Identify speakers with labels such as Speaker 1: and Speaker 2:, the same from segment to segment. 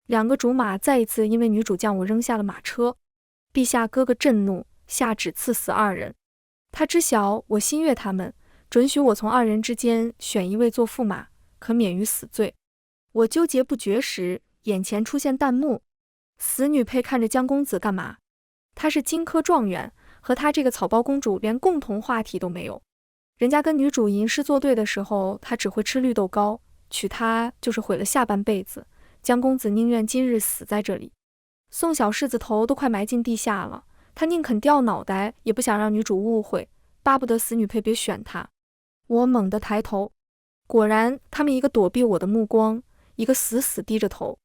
Speaker 1: 两个竹马再一次因为女主将我扔下了马车。陛下哥哥震怒，下旨赐死二人。他知晓我心悦他们，准许我从二人之间选一位做驸马，可免于死罪。我纠结不决时，眼前出现弹幕：死女配看着江公子干嘛？他是金科状元，和他这个草包公主连共同话题都没有。人家跟女主吟诗作对的时候，他只会吃绿豆糕，娶她就是毁了下半辈子。江公子宁愿今日死在这里。宋小柿子头都快埋进地下了，他宁肯掉脑袋，也不想让女主误会，巴不得死女配别选他。我猛地抬头，果然他们一个躲避我的目光，一个死死低着头。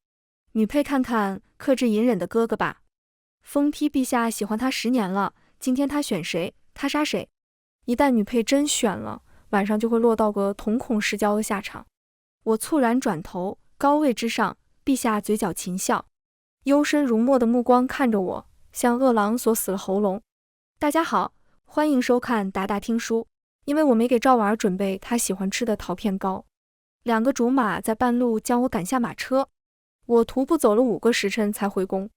Speaker 1: 女配看看克制隐忍的哥哥吧。封批陛下喜欢他10年了，今天他选谁，他杀谁。一旦女配真选了，晚上就会落到个瞳孔失焦的下场。我猝然转头，高位之上，陛下嘴角噙笑，幽深如墨的目光看着我，像饿狼锁死了喉咙。大家好，欢迎收看达达听书。因为我没给赵婉儿准备她喜欢吃的桃片糕，两个竹马在半路将我赶下马车，我徒步走了5个时辰才回宫。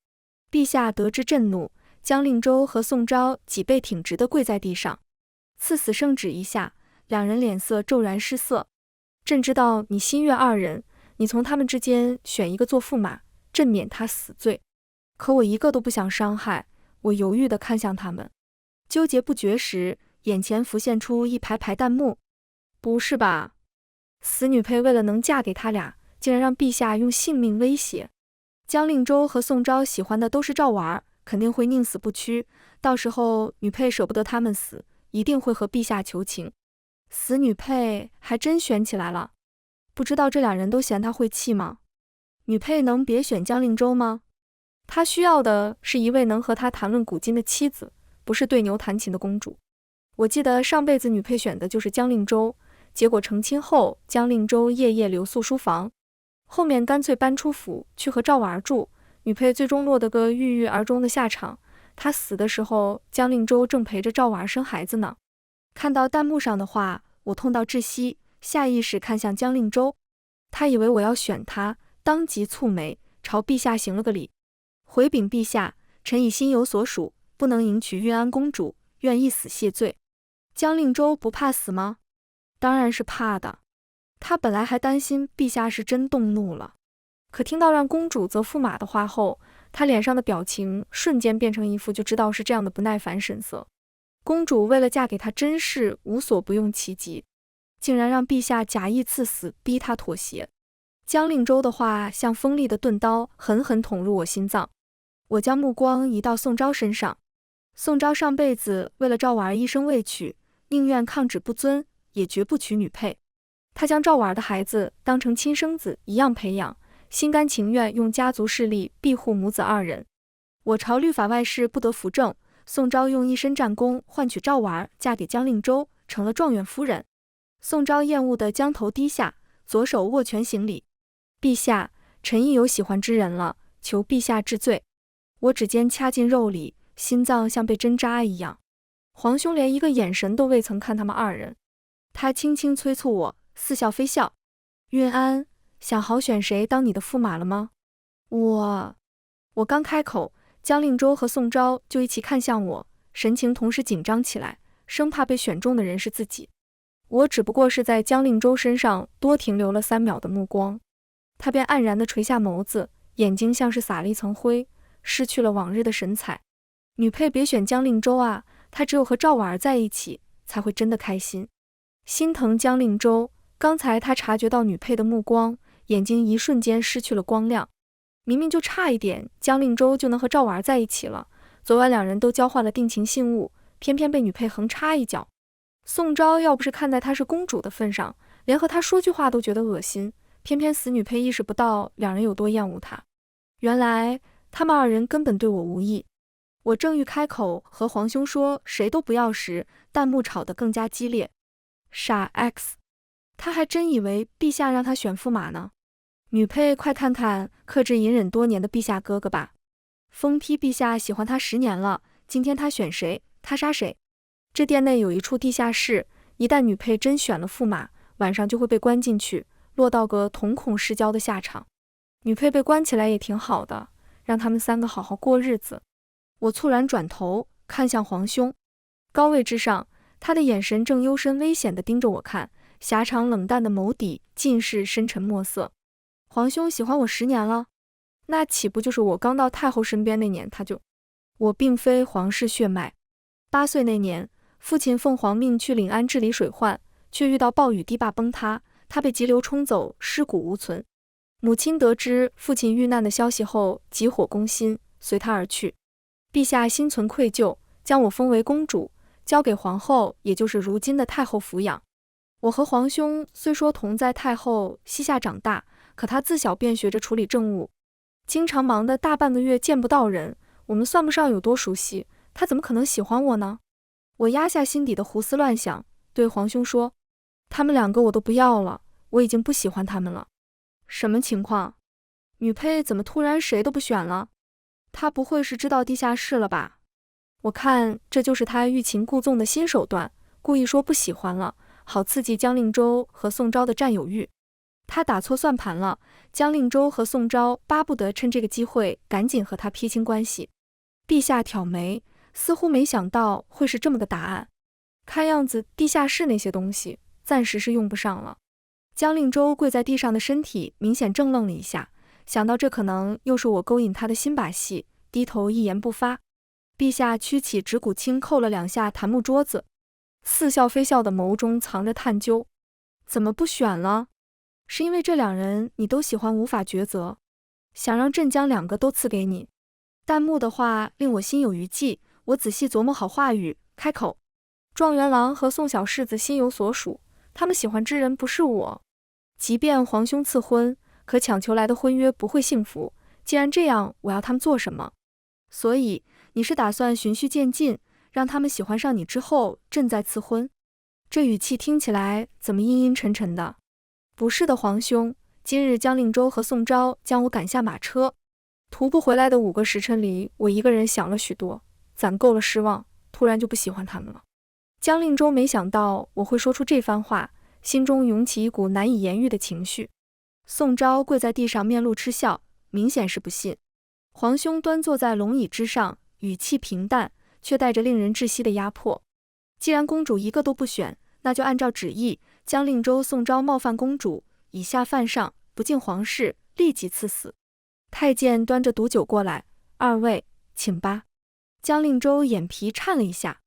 Speaker 1: 陛下得知震怒，江令周和宋昭脊背挺直地跪在地上，赐死圣旨一下，两人脸色骤然失色。朕知道你心悦二人，你从他们之间选一个做驸马，朕免他死罪。可我一个都不想伤害，我犹豫地看向他们，纠结不决时，眼前浮现出一排排弹幕。不是吧？死女配为了能嫁给他俩，竟然让陛下用性命威胁。江令周和宋昭喜欢的都是赵婉儿，肯定会宁死不屈，到时候女配舍不得他们死，一定会和陛下求情。死女配还真选起来了，不知道这两人都嫌他会气吗？女配能别选江令周吗？他需要的是一位能和他谈论古今的妻子，不是对牛弹琴的公主。我记得上辈子女配选的就是江令周，结果成亲后江令周夜夜留宿书房，后面干脆搬出府去和赵婉儿住，女配最终落得个郁郁而终的下场。她死的时候，江令周正陪着赵婉儿生孩子呢。看到弹幕上的话，我痛到窒息，下意识看向江令周，他以为我要选他，当即蹙眉，朝陛下行了个礼，回禀陛下，臣已心有所属，不能迎娶运安公主，愿一死谢罪。江令周不怕死吗？当然是怕的。他本来还担心陛下是真动怒了，可听到让公主择驸马的话后，他脸上的表情瞬间变成一副就知道是这样的不耐烦神色。公主为了嫁给他真是无所不用其极，竟然让陛下假意赐死，逼他妥协。江令周的话像锋利的钝刀，狠狠捅入我心脏。我将目光移到宋昭身上，宋昭上辈子为了赵婉儿一生未娶，宁愿抗旨不遵，也绝不娶女配。他将赵婉儿的孩子当成亲生子一样培养，心甘情愿用家族势力庇护母子二人。我朝律法外事不得扶正，宋昭用一身战功换取赵婉儿嫁给江令周，成了状元夫人。宋昭厌恶地将头低下，左手握拳行礼：陛下，臣亦有喜欢之人了，求陛下治罪。我指尖掐进肉里，心脏像被针扎一样。皇兄连一个眼神都未曾看他们二人，他轻轻催促我，似笑非笑：运安，想好选谁当你的驸马了吗？我刚开口，江令周和宋昭就一起看向我，神情同时紧张起来，生怕被选中的人是自己。我只不过是在江令周身上多停留了3秒的目光，他便黯然地垂下眸子，眼睛像是撒了一层灰，失去了往日的神采。女配别选江令周啊，他只有和赵婉儿在一起才会真的开心。心疼江令周，刚才他察觉到女配的目光，眼睛一瞬间失去了光亮。明明就差一点，江令周就能和赵婉儿在一起了。昨晚两人都交换了定情信物，偏偏被女配横插一脚。宋昭要不是看在她是公主的份上，连和她说句话都觉得恶心，偏偏死女配意识不到两人有多厌恶她。原来他们二人根本对我无意。我正欲开口和皇兄说谁都不要时，弹幕吵得更加激烈。傻 X， 他还真以为陛下让他选驸马呢。女配快看看克制隐忍多年的陛下哥哥吧。封批陛下喜欢他10年了，今天他选谁，他杀谁。这殿内有一处地下室，一旦女配真选了驸马，晚上就会被关进去，落到个瞳孔失焦的下场。女配被关起来也挺好的，让他们3个好好过日子。我猝然转头看向皇兄，高位之上，他的眼神正幽深危险地盯着我看，狭长冷淡的眸底尽是深沉墨色。皇兄喜欢我10年了，那岂不就是我刚到太后身边那年他就……我并非皇室血脉。8岁那年，父亲奉皇命去临安治理水患，却遇到暴雨，堤坝崩塌，他被急流冲走，尸骨无存。母亲得知父亲遇难的消息后，急火攻心，随他而去。陛下心存愧疚，将我封为公主，交给皇后，也就是如今的太后抚养。我和皇兄虽说同在太后膝下长大，可他自小便学着处理政务，经常忙得大半个月见不到人，我们算不上有多熟悉，他怎么可能喜欢我呢？我压下心底的胡思乱想，对皇兄说，他们2个我都不要了，我已经不喜欢他们了。什么情况？女配怎么突然谁都不选了？他不会是知道地下室了吧？我看这就是他欲擒故纵的新手段，故意说不喜欢了，好刺激江令周和宋昭的占有欲。他打错算盘了，江令周和宋昭巴不得趁这个机会赶紧和他撇清关系。陛下挑眉，似乎没想到会是这么个答案。看样子地下室那些东西暂时是用不上了。江令周跪在地上的身体明显怔愣了一下，想到这可能又是我勾引他的新把戏，低头一言不发。陛下屈起指骨轻扣了2下檀木桌子，似笑非笑的眸中藏着探究。怎么不选了？是因为这2人你都喜欢无法抉择，想让朕将2个都赐给你？弹幕的话令我心有余悸，我仔细琢磨好话语，开口。状元郎和宋小世子心有所属，他们喜欢之人不是我。即便皇兄赐婚，可强求来的婚约不会幸福，既然这样，我要他们做什么？所以你是打算循序渐进，让他们喜欢上你之后，朕再赐婚？这语气听起来怎么阴阴沉沉的？不是的，皇兄，今日江令周和宋昭将我赶下马车，徒步回来的5个时辰里，我一个人想了许多，攒够了失望，突然就不喜欢他们了。江令周没想到我会说出这番话，心中涌起一股难以言喻的情绪。宋昭跪在地上，面露嗤笑，明显是不信。皇兄端坐在龙椅之上，语气平淡，却带着令人窒息的压迫。既然公主一个都不选，那就按照旨意，江令周、宋昭冒犯公主，以下犯上，不敬皇室，立即赐死。太监端着毒酒过来，2位，请吧。江令周眼皮颤了一下，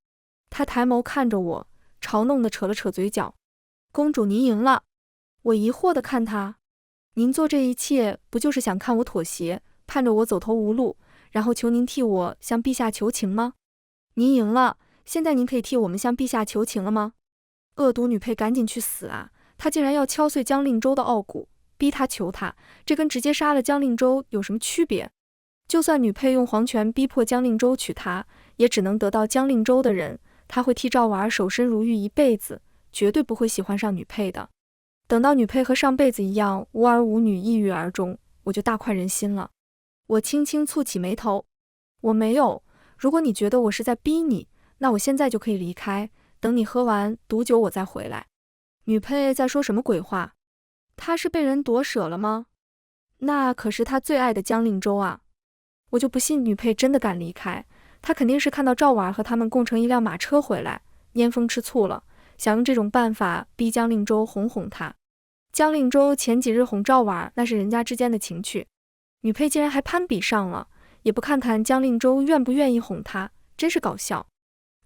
Speaker 1: 他抬眸看着我，嘲弄地扯了扯嘴角。公主您赢了。我疑惑地看他，您做这一切不就是想看我妥协，盼着我走投无路，然后求您替我向陛下求情吗？您赢了，现在您可以替我们向陛下求情了吗？恶毒女配赶紧去死啊！她竟然要敲碎江令周的傲骨，逼他求他，这跟直接杀了江令周有什么区别？就算女配用皇权逼迫江令周娶她，也只能得到江令周的人，他会替赵婉守身如玉一辈子，绝对不会喜欢上女配的。等到女配和上辈子一样无儿无女，抑郁而终，我就大快人心了。我轻轻蹙起眉头，我没有，如果你觉得我是在逼你，那我现在就可以离开，等你喝完毒酒我再回来。女配在说什么鬼话？她是被人夺舍了吗？那可是她最爱的江令周啊！我就不信女配真的敢离开，她肯定是看到赵婉和他们共乘一辆马车回来，拈风吃醋了，想用这种办法逼江令周哄哄她。江令周前几日哄赵婉，那是人家之间的情趣，女配竟然还攀比上了，也不看看江令周愿不愿意哄她，真是搞笑。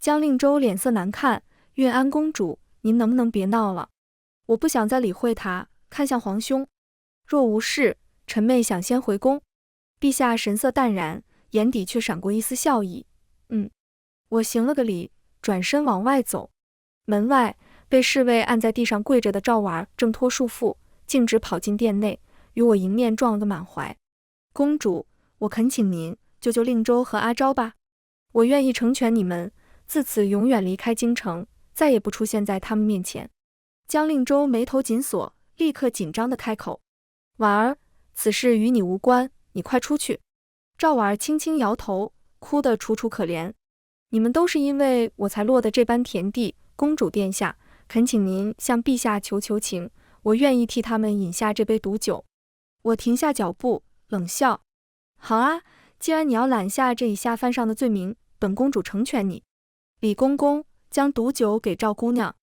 Speaker 1: 江令周脸色难看，运安公主，您能不能别闹了？我不想再理会他，看向皇兄，若无事，臣妹想先回宫。陛下神色淡然，眼底却闪过一丝笑意。我行了个礼，转身往外走。门外，被侍卫按在地上跪着的赵婉挣脱束缚，径直跑进殿内，与我迎面撞了个满怀。公主，我恳请您救救令周和阿昭吧，我愿意成全你们，自此永远离开京城，再也不出现在他们面前。江令周眉头紧锁，立刻紧张地开口：婉儿，此事与你无关，你快出去。赵婉儿轻轻摇头，哭得楚楚可怜。你们都是因为我才落得这般田地，公主殿下，恳请您向陛下求求情，我愿意替他们饮下这杯毒酒。我停下脚步，冷笑。好啊，既然你要揽下这以下犯上的罪名，本公主成全你。李公公，将毒酒给赵姑娘。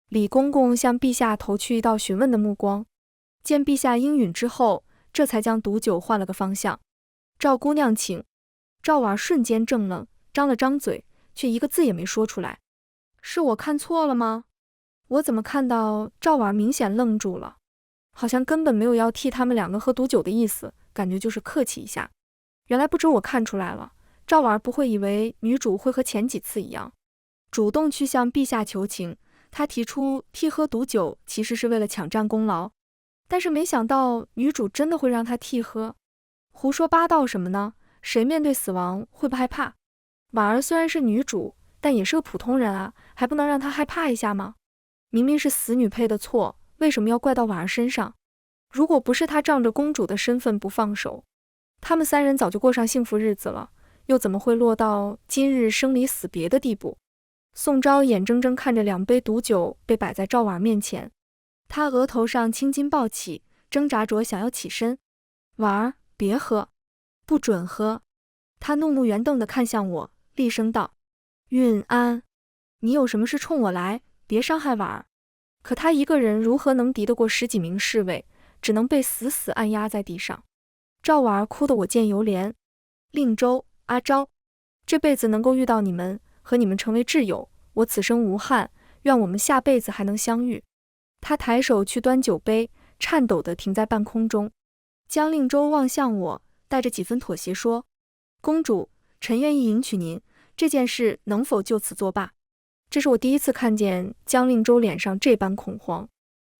Speaker 1: 李公公向陛下投去一道询问的目光，见陛下应允之后，这才将毒酒换了个方向。赵姑娘请。赵婉瞬间怔愣，张了张嘴，却一个字也没说出来。是我看错了吗？我怎么看到赵婉明显愣住了，好像根本没有要替他们两个喝毒酒的意思，感觉就是客气一下。原来不止我看出来了，赵婉不会以为女主会和前几次一样，主动去向陛下求情。她提出替喝毒酒其实是为了抢占功劳，但是没想到女主真的会让她替喝。胡说八道什么呢？谁面对死亡会不害怕？婉儿虽然是女主，但也是个普通人啊，还不能让她害怕一下吗？明明是死女配的错，为什么要怪到婉儿身上？如果不是她仗着公主的身份不放手，他们三人早就过上幸福日子了，又怎么会落到今日生离死别的地步？宋昭眼睁睁看着2杯毒酒被摆在赵婉面前，她额头上青筋暴起，挣扎着想要起身。婉儿，别喝，不准喝！她怒目圆瞪地看向我，厉声道：运安，你有什么事冲我来，别伤害婉儿。可她一个人如何能敌得过10几名侍卫，只能被死死按压在地上。赵婉儿哭得我见犹怜。令州、阿昭，这辈子能够遇到你们，和你们成为挚友，我此生无憾，愿我们下辈子还能相遇。他抬手去端酒杯，颤抖地停在半空中。江令州望向我，带着几分妥协说：公主，臣愿意迎娶您，这件事能否就此作罢？这是我第一次看见江令州脸上这般恐慌。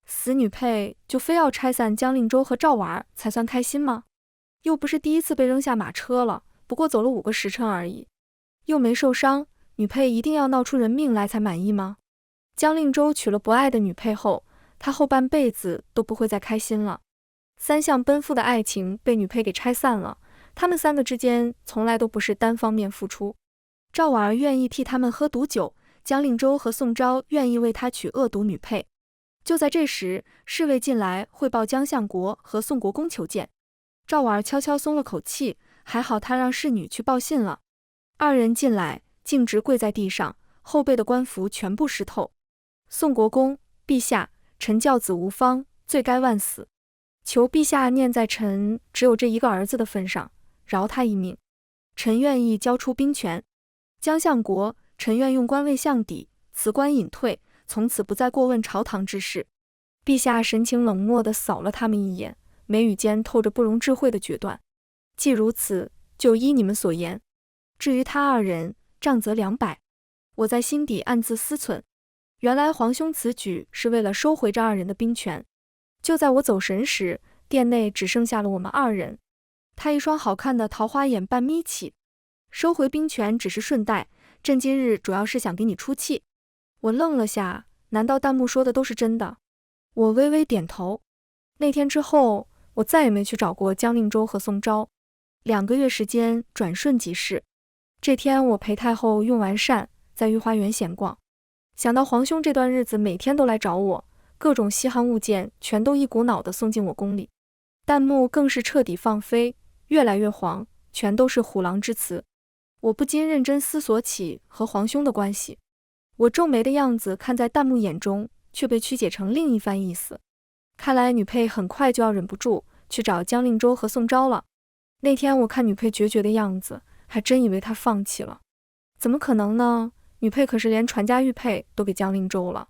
Speaker 1: 死女配就非要拆散江令州和赵婉儿才算开心吗？又不是第一次被扔下马车了，不过走了5个时辰而已，又没受伤，女配一定要闹出人命来才满意吗？江令州娶了不爱的女配后，他后半辈子都不会再开心了。3项奔赴的爱情被女配给拆散了，他们3个之间从来都不是单方面付出。赵婉儿愿意替他们喝毒酒，江令州和宋昭愿意为他娶恶毒女配。就在这时，侍卫进来汇报江相国和宋国公求见。赵婉儿悄悄松了口气，还好她让侍女去报信了。2人进来，径直跪在地上，后背的官服全部湿透。宋国公，陛下，臣教子无方，罪该万死，求陛下念在臣只有这一个儿子的份上，饶他一命。臣愿意交出兵权。江相国，臣愿用官位相抵，辞官隐退，从此不再过问朝堂之事。陛下神情冷漠地扫了他们一眼，眉宇间透着不容置喙的决断。既如此，就依你们所言。至于他2人，杖责200。我在心底暗自思忖，原来皇兄此举是为了收回这2人的兵权。就在我走神时，殿内只剩下了我们2人。他一双好看的桃花眼半眯起，收回兵权只是顺带，朕今日主要是想给你出气。我愣了下，难道弹幕说的都是真的？我微微点头。那天之后，我再也没去找过江令州和宋昭。2个月时间转瞬即逝。这天我陪太后用完膳，在御花园闲逛，想到皇兄这段日子每天都来找我，各种稀罕物件全都一股脑地送进我宫里。弹幕更是彻底放飞，越来越黄，全都是虎狼之词。我不禁认真思索起和皇兄的关系。我皱眉的样子看在弹幕眼中，却被曲解成另一番意思。看来女配很快就要忍不住去找江令州和宋昭了。那天我看女配决绝的样子，还真以为她放弃了。怎么可能呢？女配可是连传家玉佩都给江令州了。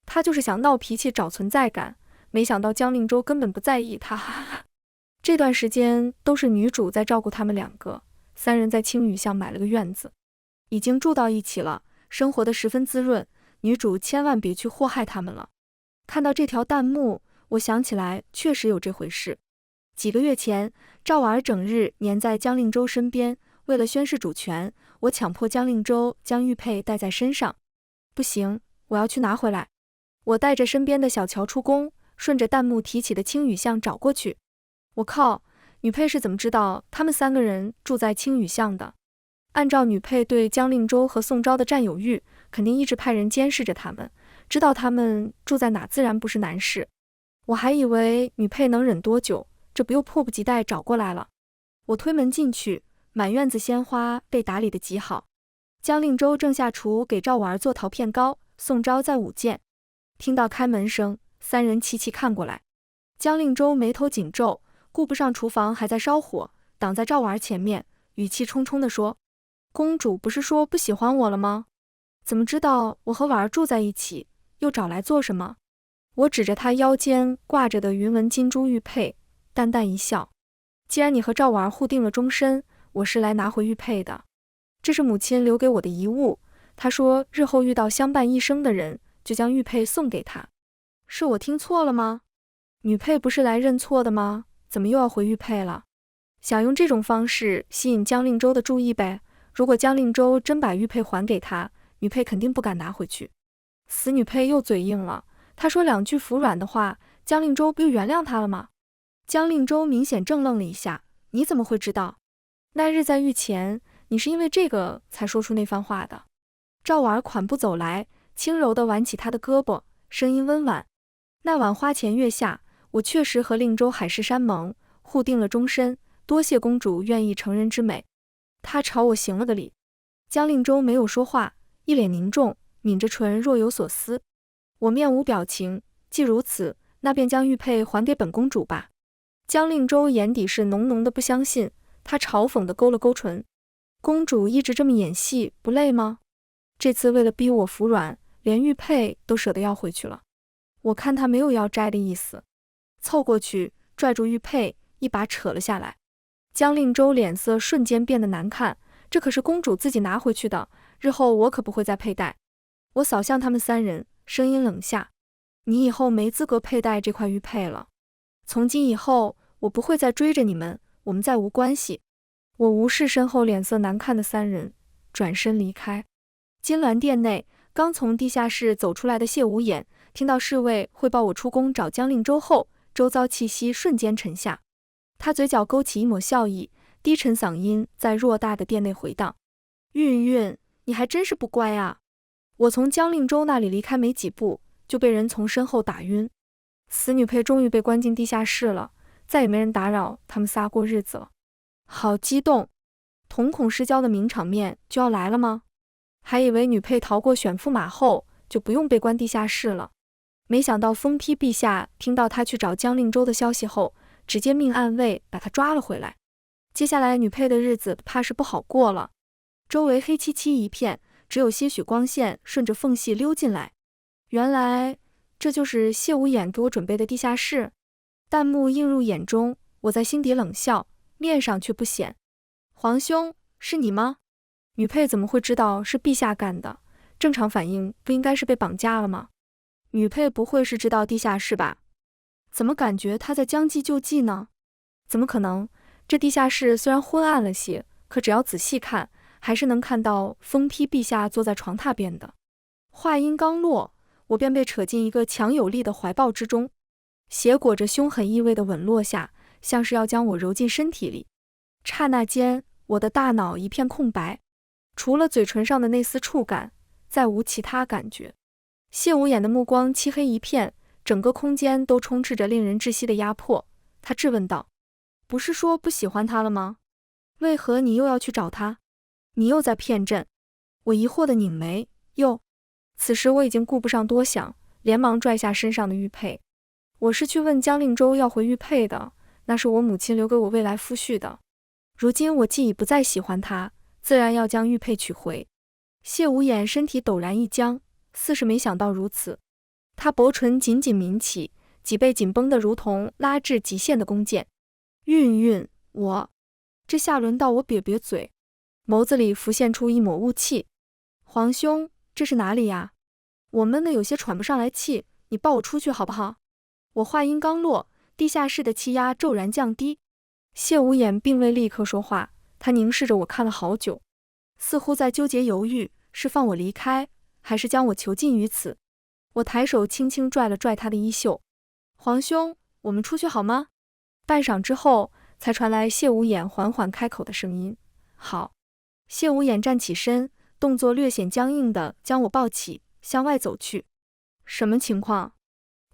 Speaker 1: 她就是想闹脾气找存在感，没想到江令州根本不在意她。这段时间都是女主在照顾他们2个，3人在青屿巷买了个院子，已经住到一起了，生活得十分滋润。女主千万别去祸害他们了。看到这条弹幕，我想起来确实有这回事。几个月前，赵婉儿整日黏在江令州身边，为了宣示主权，我强迫江令州将玉佩带在身上。不行，我要去拿回来。我带着身边的小乔出宫，顺着弹幕提起的青屿巷找过去。我靠，女配是怎么知道他们3个人住在青屿巷的？按照女配对江令州和宋昭的占有欲，肯定一直派人监视着他们，知道他们住在哪自然不是难事。我还以为女配能忍多久，这不又迫不及待找过来了。我推门进去，满院子鲜花被打理得极好。江令洲正下厨给赵婉儿做桃片糕，宋昭在舞剑。听到开门声，三人齐齐看过来。江令洲眉头紧皱，顾不上厨房还在烧火，挡在赵婉儿前面，语气冲冲地说：“公主不是说不喜欢我了吗？怎么知道我和婉儿住在一起，又找来做什么？”我指着她腰间挂着的云纹金珠玉佩，淡淡一笑：“既然你和赵婉儿互定了终身，我是来拿回玉佩的。这是母亲留给我的遗物，她说日后遇到相伴一生的人，就将玉佩送给她。是我听错了吗？女配不是来认错的吗？怎么又要回玉佩了？想用这种方式吸引江令洲的注意呗。如果江令洲真把玉佩还给他，女配肯定不敢拿回去。死女配又嘴硬了，她说两句服软的话，江令洲不就原谅她了吗？江令洲明显怔愣了一下，你怎么会知道？那日在御前，你是因为这个才说出那番话的。赵婉儿款步走来，轻柔地挽起他的胳膊，声音温婉：那晚花前月下，我确实和令洲海誓山盟，互定了终身，多谢公主愿意成人之美。他朝我行了个礼。江令洲没有说话，一脸凝重，抿着唇若有所思。我面无表情，既如此，那便将玉佩还给本公主吧。江令洲眼底是浓浓的不相信，他嘲讽地勾了勾唇：公主一直这么演戏，不累吗？这次为了逼我服软，连玉佩都舍得要回去了。我看他没有要摘的意思，凑过去拽住玉佩，一把扯了下来。江令洲脸色瞬间变得难看，这可是公主自己拿回去的，日后我可不会再佩戴。我扫向他们三人，声音冷下：你以后没资格佩戴这块玉佩了。从今以后，我不会再追着你们，我们再无关系。我无视身后脸色难看的三人，转身离开。金銮殿内，刚从地下室走出来的谢无眼，听到侍卫汇报我出宫找江令洲后，周遭气息瞬间沉下。他嘴角勾起一抹笑意，低沉嗓音在偌大的殿内回荡：韵韵，你还真是不乖啊。我从江令洲那里离开没几步，就被人从身后打晕。死女配终于被关进地下室了，再也没人打扰他们仨过日子了。好激动，瞳孔失焦的名场面就要来了吗？还以为女配逃过选驸马后就不用被关地下室了，没想到封丕陛下听到他去找江令洲的消息后，直接命暗卫把他抓了回来。接下来女配的日子怕是不好过了。周围黑漆漆一片，只有些许光线顺着缝隙溜进来。原来这就是谢无眼给我准备的地下室。弹幕映入眼中，我在心底冷笑，面上却不显。皇兄，是你吗？女配怎么会知道是陛下干的？正常反应不应该是被绑架了吗？女配不会是知道地下室吧？怎么感觉她在将计就计呢？怎么可能？这地下室虽然昏暗了些，可只要仔细看，还是能看到封丕陛下坐在床榻边的。话音刚落，我便被扯进一个强有力的怀抱之中，携裹着凶狠意味的吻落下，像是要将我揉进身体里。刹那间，我的大脑一片空白，除了嘴唇上的那丝触感，再无其他感觉。谢无眼的目光漆黑一片，整个空间都充斥着令人窒息的压迫。他质问道：不是说不喜欢他了吗？为何你又要去找他？你又在骗朕？我疑惑地拧眉，此时我已经顾不上多想，连忙拽下身上的玉佩。我是去问江令洲要回玉佩的，那是我母亲留给我未来夫婿的。如今我既已不再喜欢他，自然要将玉佩取回。谢无眼身体陡然一僵，似是没想到如此。他薄唇紧紧抿起，脊背紧绷得如同拉至极限的弓箭。韵韵，这下轮到我瘪瘪嘴，眸子里浮现出一抹雾气。皇兄，这是哪里呀？我闷得有些喘不上来气，你抱我出去好不好？我话音刚落，地下室的气压骤然降低。谢无眼并未立刻说话，他凝视着我看了好久，似乎在纠结犹豫，是放我离开，还是将我囚禁于此。我抬手轻轻拽了拽他的衣袖。皇兄，我们出去好吗？半晌之后，才传来谢无眼缓缓开口的声音：好。谢无眼站起身，动作略显僵硬地将我抱起，向外走去。什么情况？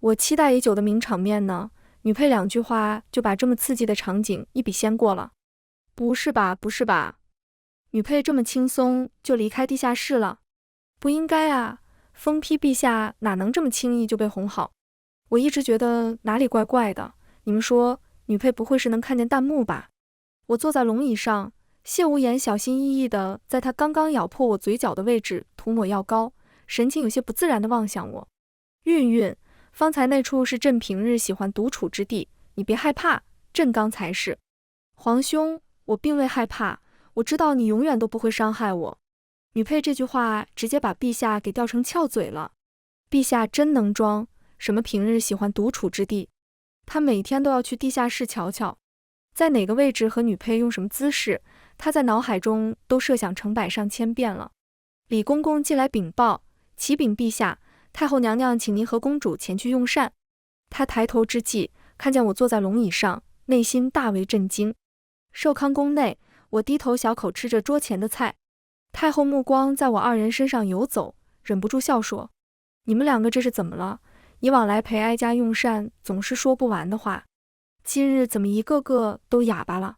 Speaker 1: 我期待已久的名场面呢？女配2句话就把这么刺激的场景一笔掀过了。不是吧，不是吧？女配这么轻松就离开地下室了？不应该啊，疯批陛下哪能这么轻易就被哄好？我一直觉得哪里怪怪的，你们说女配不会是能看见弹幕吧？我坐在龙椅上，谢无言小心翼翼地在他刚刚咬破我嘴角的位置涂抹药膏，神情有些不自然地望向我。韵韵，方才那处是朕平日喜欢独处之地，你别害怕，朕刚才是。皇兄，我并未害怕，我知道你永远都不会伤害我。女配这句话直接把陛下给吊成翘嘴了。陛下真能装，什么平日喜欢独处之地，他每天都要去地下室瞧瞧，在哪个位置和女配用什么姿势，他在脑海中都设想成百上千遍了。李公公进来禀报，启禀陛下，太后娘娘请您和公主前去用膳。他抬头之际，看见我坐在龙椅上，内心大为震惊。寿康宫内，我低头小口吃着桌前的菜，太后目光在我2人身上游走，忍不住笑说：“你们2个这是怎么了？以往来陪哀家用膳，总是说不完的话，今日怎么一个个都哑巴了？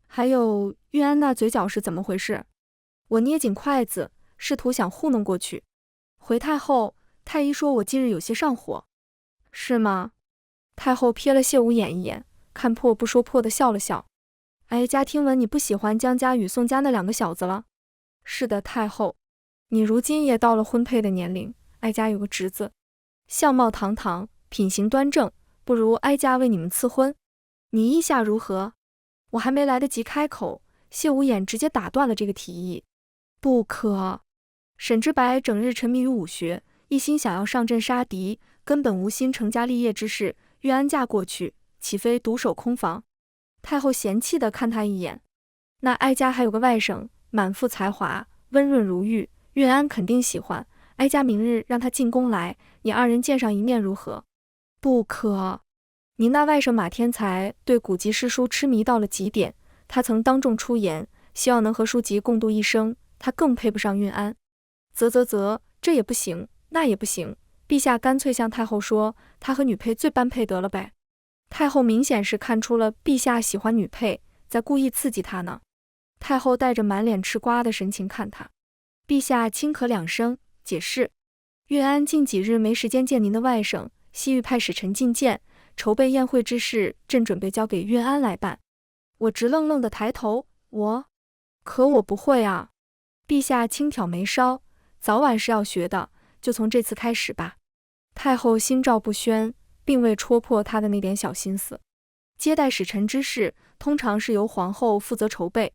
Speaker 1: 还有玉安那嘴角是怎么回事？”我捏紧筷子，试图想糊弄过去。回太后，太医说我近日有些上火。是吗？太后瞥了谢无眼一眼，看破不说破的笑了笑。哀家听闻你不喜欢江家与宋家那2个小子了。是的，太后，你如今也到了婚配的年龄，哀家有个侄子，相貌堂堂，品行端正，不如哀家为你们赐婚，你意下如何？我还没来得及开口，谢无眼直接打断了这个提议。不可！沈之白整日沉迷于武学，一心想要上阵杀敌，根本无心成家立业之事。玉安嫁过去，岂非独守空房？太后嫌弃地看他一眼。那哀家还有个外甥，满腹才华，温润如玉，玉安肯定喜欢。哀家明日让他进宫来，你2人见上一面如何？不可！你那外甥马天才对古籍诗书痴迷到了极点，他曾当众出言，希望能和书籍共度一生，他更配不上韵安。这也不行，那也不行，陛下干脆向太后说，他和女配最般配得了呗。太后明显是看出了陛下喜欢女配，在故意刺激他呢。太后带着满脸吃瓜的神情看他。陛下轻咳2声，解释：韵安近几日没时间见您的外甥，西域派使臣觐见，筹备宴会之事，朕准备交给韵安来办。我直愣愣地抬头，可我不会啊。陛下轻挑眉梢，早晚是要学的，就从这次开始吧。太后心照不宣，并未戳破他的那点小心思。接待使臣之事，通常是由皇后负责筹备。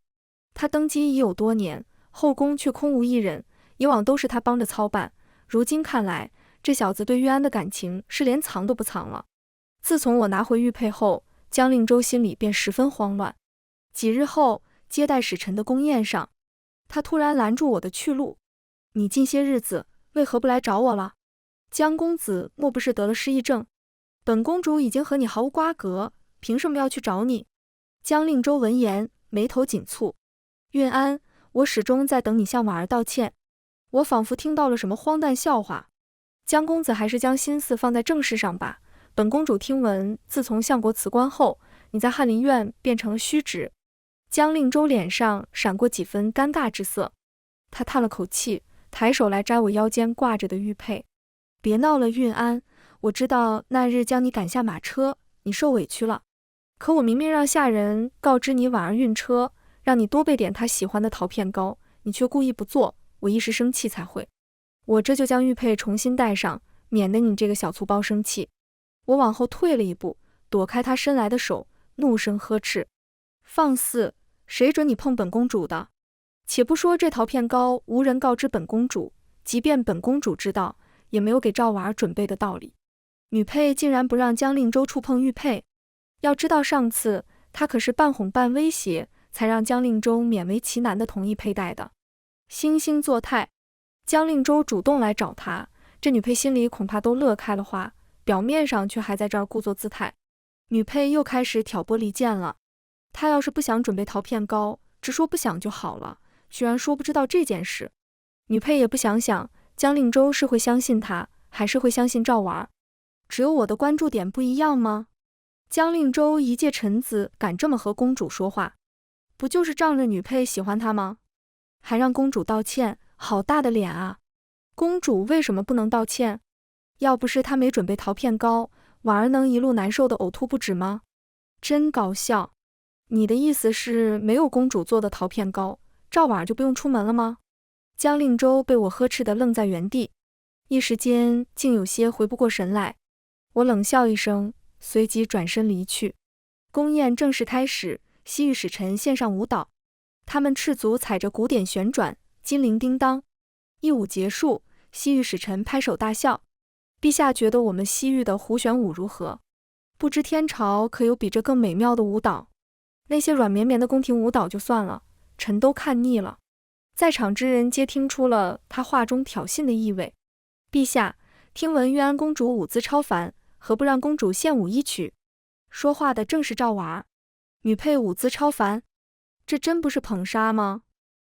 Speaker 1: 他登基已有多年，后宫却空无一人，以往都是他帮着操办。如今看来，这小子对玉安的感情是连藏都不藏了。自从我拿回玉佩后，江令周心里便十分慌乱。几日后，接待使臣的宫宴上，他突然拦住我的去路：“你近些日子为何不来找我了？江公子莫不是得了失忆症？本公主已经和你毫无瓜葛，凭什么要去找你？”江令周闻言，眉头紧蹙：“韵安，我始终在等你向婉儿道歉。我仿佛听到了什么荒诞笑话。江公子还是将心思放在正事上吧。本公主听闻，自从相国辞官后，你在翰林院变成了虚职。”江令周脸上闪过几分尴尬之色，他叹了口气，抬手来摘我腰间挂着的玉佩。“别闹了，韵安，我知道那日将你赶下马车，你受委屈了。可我明明让下人告知你婉儿晕车，让你多备点他喜欢的桃片糕，你却故意不做，我一时生气才会。我这就将玉佩重新戴上，免得你这个小粗包生气。”我往后退了一步，躲开他伸来的手，怒声呵斥：“放肆！谁准你碰本公主的？且不说这桃片糕无人告知本公主，即便本公主知道，也没有给赵婉儿准备的道理。女配竟然不让江令周触碰玉佩，要知道上次他可是半哄半威胁，才让江令周勉为其难的同意佩戴的。惺惺作态，江令周主动来找他，这女配心里恐怕都乐开了花，表面上却还在这儿故作姿态。女配又开始挑拨离间了。她要是不想准备桃片糕，直说不想就好了，居然说不知道这件事。女配也不想想，江令周是会相信她，还是会相信赵婉儿？只有我的关注点不一样吗？江令州一介臣子敢这么和公主说话，不就是仗着女配喜欢他吗？还让公主道歉，好大的脸啊！公主为什么不能道歉？要不是她没准备桃片糕，婉儿能一路难受的呕吐不止吗？真搞笑！你的意思是没有公主做的桃片糕，赵婉儿就不用出门了吗？江令州被我呵斥得愣在原地，一时间竟有些回不过神来。我冷笑一声，随即转身离去。宫宴正式开始，西域使臣献上舞蹈，他们赤足踩着鼓点旋转，金铃叮当。一舞结束，西域使臣拍手大笑：“陛下觉得我们西域的胡旋舞如何？不知天朝可有比这更美妙的舞蹈？那些软绵绵的宫廷舞蹈就算了，臣都看腻了。”在场之人皆听出了他话中挑衅的意味。陛下，听闻玉安公主舞姿超凡，何不让公主献舞一曲？说话的正是赵婉儿。女配舞姿超凡，这真不是捧杀吗？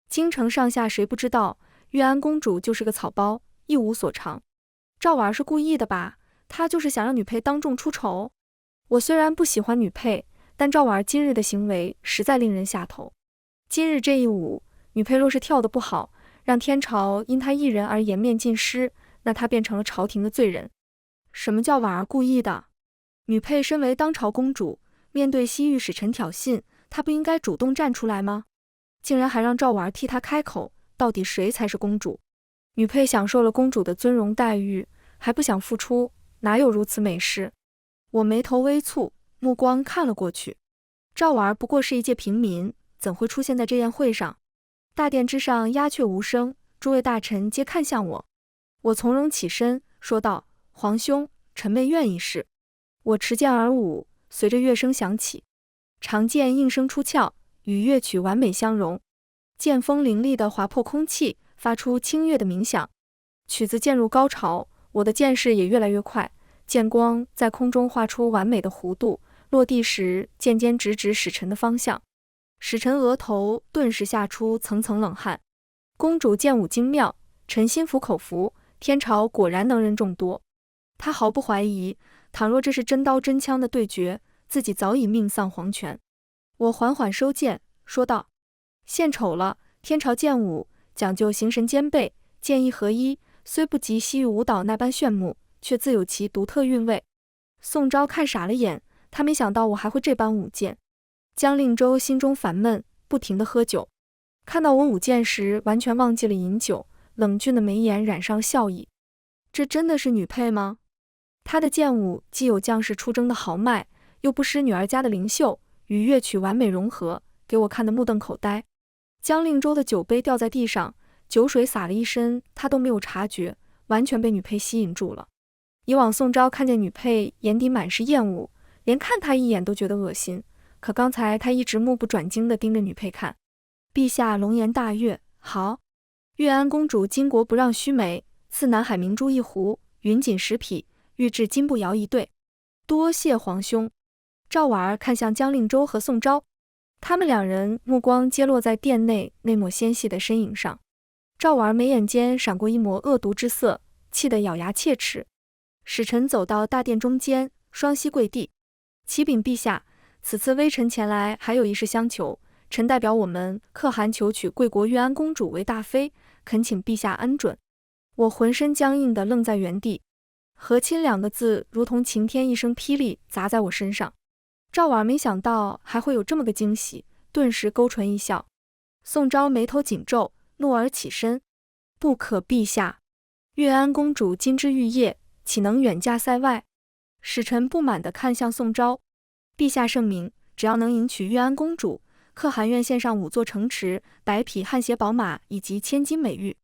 Speaker 1: 京城上下谁不知道，玉安公主就是个草包，一无所长。赵婉儿是故意的吧？她就是想让女配当众出丑。我虽然不喜欢女配，但赵婉儿今日的行为实在令人下头。今日这一舞，女配若是跳得不好，让天朝因她一人而颜面尽失，那她变成了朝廷的罪人。什么叫婉儿故意的？女配身为当朝公主，面对西域使臣挑衅，她不应该主动站出来吗？竟然还让赵婉儿替她开口，到底谁才是公主？女配享受了公主的尊荣待遇，还不想付出，哪有如此美事？我眉头微蹙，目光看了过去。赵婉儿不过是一介平民，怎会出现在这宴会上？大殿之上鸦雀无声，诸位大臣皆看向我。我从容起身，说道：“皇兄，臣妹愿一试。”我持剑而舞，随着乐声响起，长剑应声出鞘，与乐曲完美相融。剑锋凌厉地划破空气，发出清越的鸣响。曲子渐入高潮，我的剑势也越来越快，剑光在空中画出完美的弧度，落地时剑尖直指使臣的方向。使臣额头顿时下出层层冷汗。公主剑舞精妙，臣心服口服，天朝果然能人众多。他毫不怀疑，倘若这是真刀真枪的对决，自己早已命丧黄泉。我缓缓收剑，说道：“献丑了，天朝剑舞讲究形神兼备，剑意合一，虽不及西域舞蹈那般炫目，却自有其独特韵味。”宋昭看傻了眼，他没想到我还会这般舞剑。江令州心中烦闷，不停地喝酒，看到我舞剑时完全忘记了饮酒，冷峻的眉眼染上笑意。这真的是女配吗？她的剑舞既有将士出征的豪迈，又不失女儿家的灵秀，与乐曲完美融合，给我看得目瞪口呆。江令州的酒杯掉在地上，酒水洒了一身，他都没有察觉，完全被女配吸引住了。以往宋昭看见女配眼底满是厌恶，连看她一眼都觉得恶心，可刚才他一直目不转睛地盯着女配看。陛下龙颜大悦，好。月安公主巾帼不让须眉，赐南海明珠一壶，云锦10匹，御制金步摇一对。多谢皇兄。赵婉儿看向江令州和宋昭，他们两人目光皆落在殿内那抹纤细的身影上。赵婉儿眉眼间闪过一抹恶毒之色，气得咬牙切齿。使臣走到大殿中间，双膝跪地，启禀陛下，此次微臣前来还有一事相求，臣代表我们可汗求娶贵国玉安公主为大妃，恳请陛下恩准。我浑身僵硬地愣在原地，和亲2个字如同晴天一声霹雳砸在我身上。赵婉没想到还会有这么个惊喜，顿时勾唇一笑。宋昭眉头紧皱，怒而起身：“不可，陛下！月安公主金枝玉叶，岂能远嫁塞外？”使臣不满地看向宋昭：“陛下圣明，只要能迎娶玉安公主，可汗愿献上5座城池、100匹汗血宝马以及千金美玉。”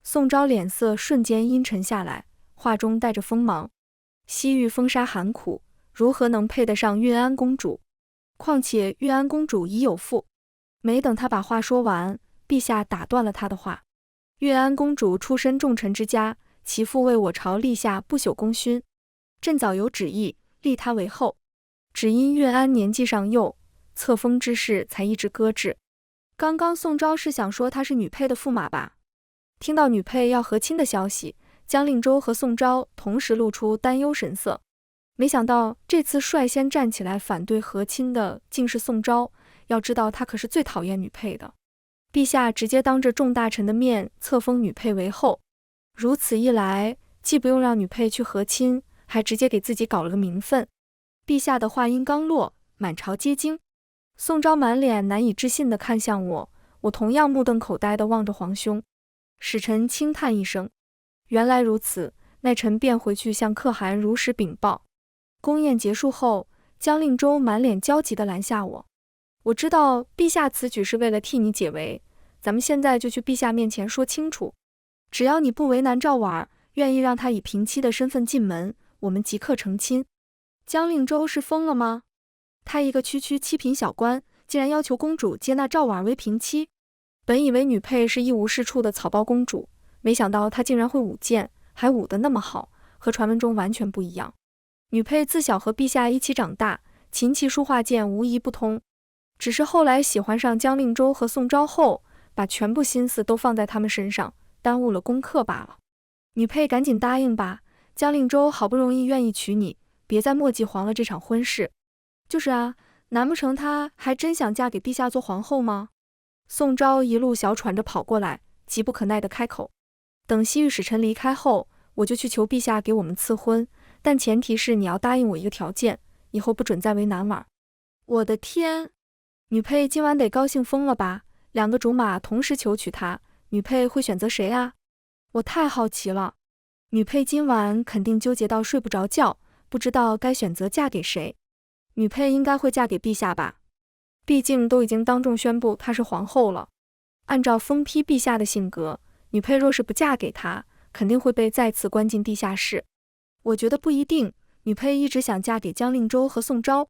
Speaker 1: 宋昭脸色瞬间阴沉下来，话中带着锋芒：“西域风沙寒苦，如何能配得上玉安公主？况且玉安公主已有妇。”没等他把话说完，陛下打断了他的话：“玉安公主出身重臣之家，其父为我朝立下不朽功勋，朕早有旨意，立她为后。只因玉安年纪尚幼，册封之事才一直搁置。”刚刚宋昭是想说她是女配的驸马吧？听到女配要和亲的消息，江令州和宋昭同时露出担忧神色。没想到这次率先站起来反对和亲的竟是宋昭，要知道他可是最讨厌女配的。陛下直接当着众大臣的面册封女配为后，如此一来，既不用让女配去和亲，还直接给自己搞了个名分。陛下的话音刚落，满朝皆惊。宋昭满脸难以置信地看向我，我同样目瞪口呆地望着皇兄。使臣轻叹一声，原来如此，那臣便回去向可汗如实禀报。宫宴结束后，江令周满脸焦急地拦下我。我知道陛下此举是为了替你解围，咱们现在就去陛下面前说清楚。只要你不为难赵婉，愿意让他以平妻的身份进门，我们即刻成亲。江令周是疯了吗？他一个区区七品小官，竟然要求公主接纳赵婉为平妻。本以为女配是一无是处的草包公主，没想到她竟然会舞剑，还舞得那么好，和传闻中完全不一样。女配自小和陛下一起长大，琴棋书画剑无一不通，只是后来喜欢上江令周和宋昭后，把全部心思都放在他们身上，耽误了功课罢了。女配赶紧答应吧，江令周好不容易愿意娶你，别再墨迹黄了这场婚事。就是啊，难不成她还真想嫁给陛下做皇后吗？宋昭一路小喘着跑过来，急不可耐地开口。等西域使臣离开后，我就去求陛下给我们赐婚，但前提是你要答应我一个条件，以后不准再为难婉。我的天，女配今晚得高兴疯了吧？2个竹马同时求娶她，女配会选择谁啊？我太好奇了。女配今晚肯定纠结到睡不着觉，不知道该选择嫁给谁。女配应该会嫁给陛下吧，毕竟都已经当众宣布她是皇后了。按照封批陛下的性格，女配若是不嫁给他，肯定会被再次关进地下室。我觉得不一定，女配一直想嫁给江令周和宋昭，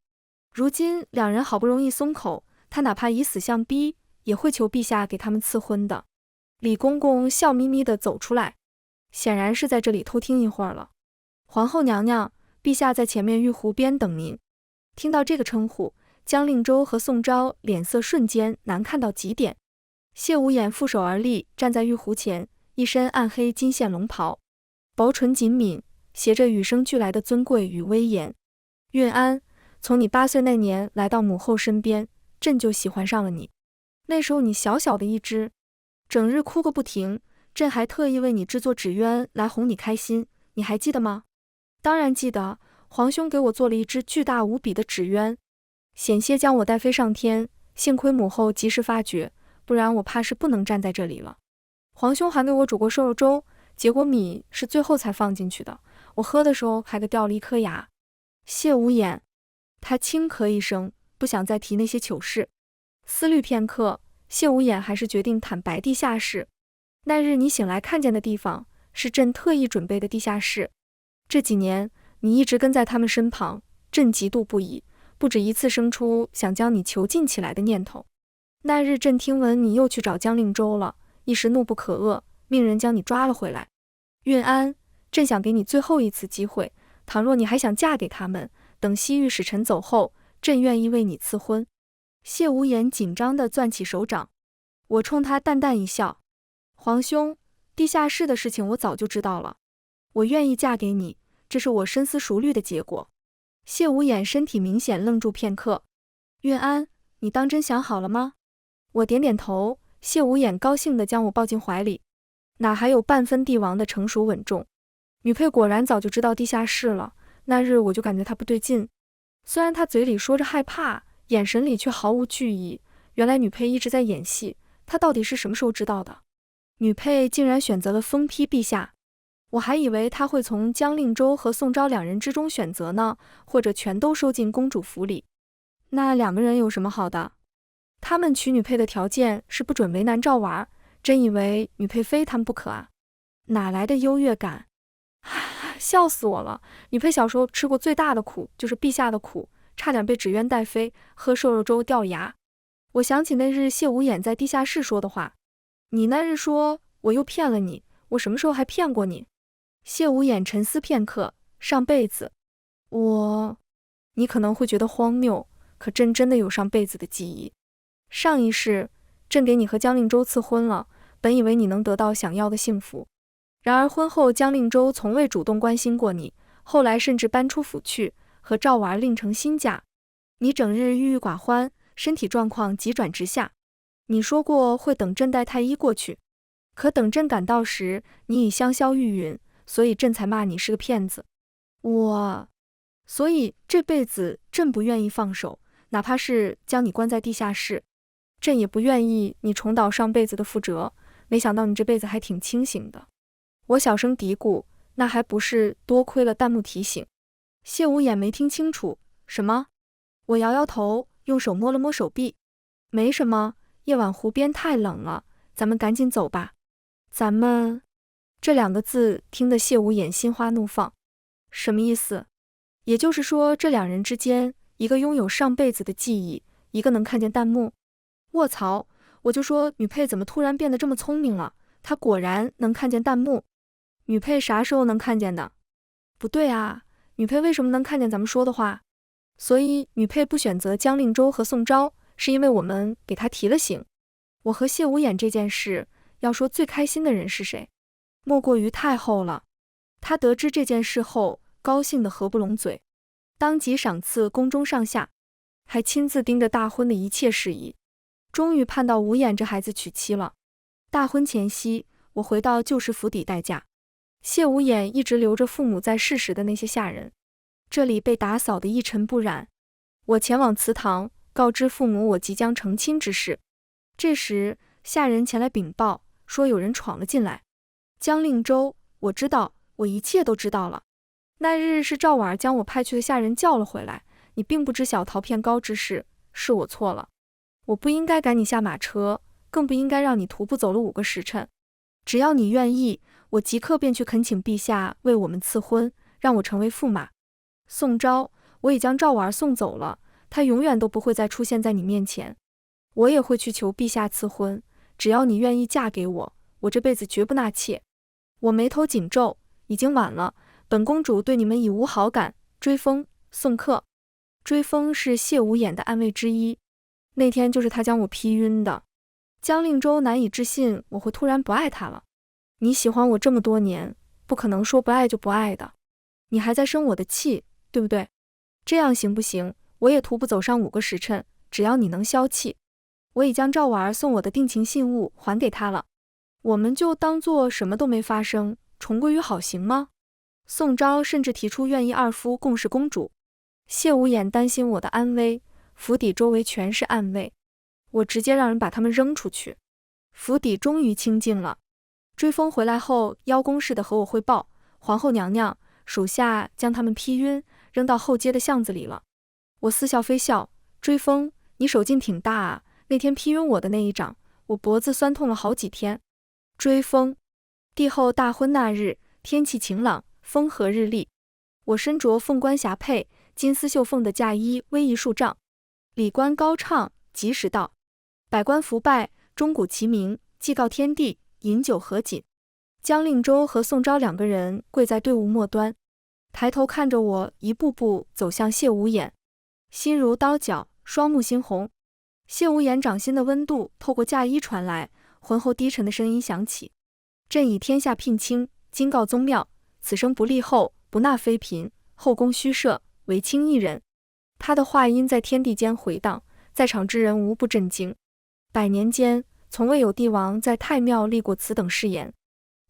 Speaker 1: 如今2人好不容易松口，她哪怕以死相逼，也会求陛下给他们赐婚的。李公公笑眯眯地走出来，显然是在这里偷听一会儿了。皇后娘娘，陛下在前面玉湖边等您。听到这个称呼，江令周和宋昭脸色瞬间难看到极点。谢无眼负手而立，站在玉壶前，一身暗黑金线龙袍，薄唇紧抿，携着与生俱来的尊贵与威严。运安，从你8岁那年来到母后身边，朕就喜欢上了你。那时候你小小的一只，整日哭个不停，朕还特意为你制作纸鸢来哄你开心，你还记得吗？当然记得，皇兄给我做了一只巨大无比的纸鸢，险些将我带飞上天，幸亏母后及时发觉，不然我怕是不能站在这里了。皇兄还给我煮过瘦肉粥，结果米是最后才放进去的，我喝的时候还给掉了一颗牙。谢无眼，他轻咳一声，不想再提那些糗事。思虑片刻，谢无眼还是决定坦白地下室。那日你醒来看见的地方，是朕特意准备的地下室。这几年你一直跟在他们身旁，朕嫉妒不已，不止一次生出想将你囚禁起来的念头。那日朕听闻你又去找江令周了，一时怒不可遏，命人将你抓了回来。运安，朕想给你最后一次机会，倘若你还想嫁给他们，等西域使臣走后，朕愿意为你赐婚。谢无言紧张地攥起手掌，我冲他淡淡一笑，皇兄，地下室的事情我早就知道了，我愿意嫁给你，这是我深思熟虑的结果。谢无眼身体明显愣住片刻，运安，你当真想好了吗？我点点头，谢无眼高兴地将我抱进怀里，哪还有半分帝王的成熟稳重。女配果然早就知道地下室了，那日我就感觉她不对劲，虽然她嘴里说着害怕，眼神里却毫无惧意，原来女配一直在演戏，她到底是什么时候知道的？女配竟然选择了封批陛下，我还以为她会从江令周和宋昭2人之中选择呢，或者全都收进公主府里。那2个人有什么好的？他们娶女配的条件是不准为难赵婉，真以为女配非他们不可啊？哪来的优越感？笑死我了！女配小时候吃过最大的苦就是陛下的苦，差点被纸鸢带飞，喝瘦肉粥掉牙。我想起那日谢无眼在地下室说的话，你那日说我又骗了你，我什么时候还骗过你？谢无眼沉思片刻，上辈子，你可能会觉得荒谬，可朕真的有上辈子的记忆。上一世，朕给你和江令周赐婚了，本以为你能得到想要的幸福，然而婚后江令周从未主动关心过你，后来甚至搬出府去，和赵娃另成新家。你整日郁郁寡欢，身体状况急转直下。你说过会等朕带太医过去，可等朕赶到时，你已香消玉殒，所以朕才骂你是个骗子。所以这辈子朕不愿意放手，哪怕是将你关在地下室，朕也不愿意你重蹈上辈子的覆辙。没想到你这辈子还挺清醒的。我小声嘀咕，那还不是多亏了弹幕提醒。谢无眼没听清楚，什么？我摇摇头，用手摸了摸手臂。没什么，夜晚湖边太冷了，咱们赶紧走吧。咱们这2个字听得谢无眼心花怒放。什么意思？也就是说这2人之间，一个拥有上辈子的记忆，一个能看见弹幕。卧槽，我就说女配怎么突然变得这么聪明了，她果然能看见弹幕。女配啥时候能看见的？不对啊，女配为什么能看见咱们说的话？所以女配不选择江令周和宋昭，是因为我们给她提了醒。我和谢无眼这件事，要说最开心的人是谁，莫过于太后了。她得知这件事后，高兴得合不拢嘴，当即赏赐宫中上下，还亲自盯着大婚的一切事宜，终于盼到无眼这孩子娶妻了。大婚前夕，我回到旧时府邸待嫁。谢无眼一直留着父母在世时的那些下人，这里被打扫得一尘不染。我前往祠堂，告知父母我即将成亲之事。这时下人前来禀报，说有人闯了进来。江令周，我知道，我一切都知道了。那日是赵婉将我派去的下人叫了回来，你并不知晓陶片糕之事，是我错了。我不应该赶你下马车，更不应该让你徒步走了5个时辰。只要你愿意，我即刻便去恳请陛下为我们赐婚，让我成为驸马。宋昭，我已将赵婉送走了，她永远都不会再出现在你面前。我也会去求陛下赐婚，只要你愿意嫁给我，我这辈子绝不纳妾。我眉头紧皱，已经晚了，本公主对你们已无好感。追风、宋克。追风是谢无眼的暗卫之一，那天就是他将我劈晕的。江令周难以置信我会突然不爱他了。你喜欢我这么多年，不可能说不爱就不爱的。你还在生我的气，对不对？这样行不行？我也徒步走上5个时辰，只要你能消气。我已将赵婉送我的定情信物还给他了，我们就当做什么都没发生，重归于好，行吗？宋昭甚至提出愿意2夫共侍公主。谢无眼担心我的安危，府邸周围全是暗卫，我直接让人把他们扔出去。府邸终于清静了。追风回来后，邀功似的和我汇报，皇后娘娘属下将他们劈晕，扔到后街的巷子里了。我似笑非笑，追风，你手劲挺大啊，那天劈晕我的那一掌，我脖子酸痛了好几天。追风，帝后大婚那日，天气晴朗，风和日丽，我身着凤冠霞帔，金丝绣凤的嫁衣，威仪数丈。礼官高唱，及时到，百官伏拜，钟鼓齐鸣，祭告天地，饮酒合卺。江令周和宋昭2个人跪在队伍末端，抬头看着我一步步走向谢无眼，心如刀绞，双目猩红。谢无眼掌心的温度透过嫁衣传来，浑厚低沉的声音响起：朕以天下聘卿，今告宗庙，此生不立后，不纳妃嫔，后宫虚设，唯卿一人。他的话音在天地间回荡，在场之人无不震惊。100年间，从未有帝王在太庙立过此等誓言。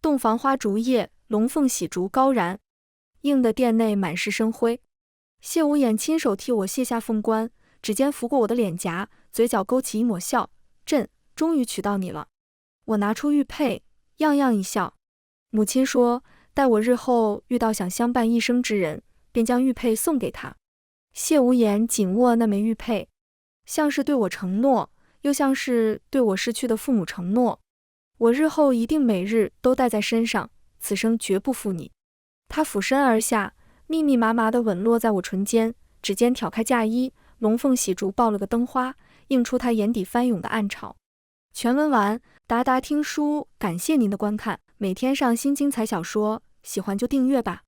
Speaker 1: 洞房花烛夜，龙凤喜烛高燃，映得殿内满是生辉。谢无眼亲手替我卸下凤冠，指尖拂过我的脸颊，嘴角勾起一抹笑：朕终于娶到你了。我拿出玉佩，样样一笑。母亲说，待我日后遇到想相伴一生之人，便将玉佩送给他。谢无眼紧握那枚玉佩，像是对我承诺，又像是对我失去的父母承诺。我日后一定每日都带在身上，此生绝不负你。他俯身而下，密密麻麻地吻落在我唇间，指尖挑开嫁衣，龙凤喜烛爆了个灯花，映出他眼底翻涌的暗潮。全文完，达达听书，感谢您的观看，每天上新精彩小说，喜欢就订阅吧。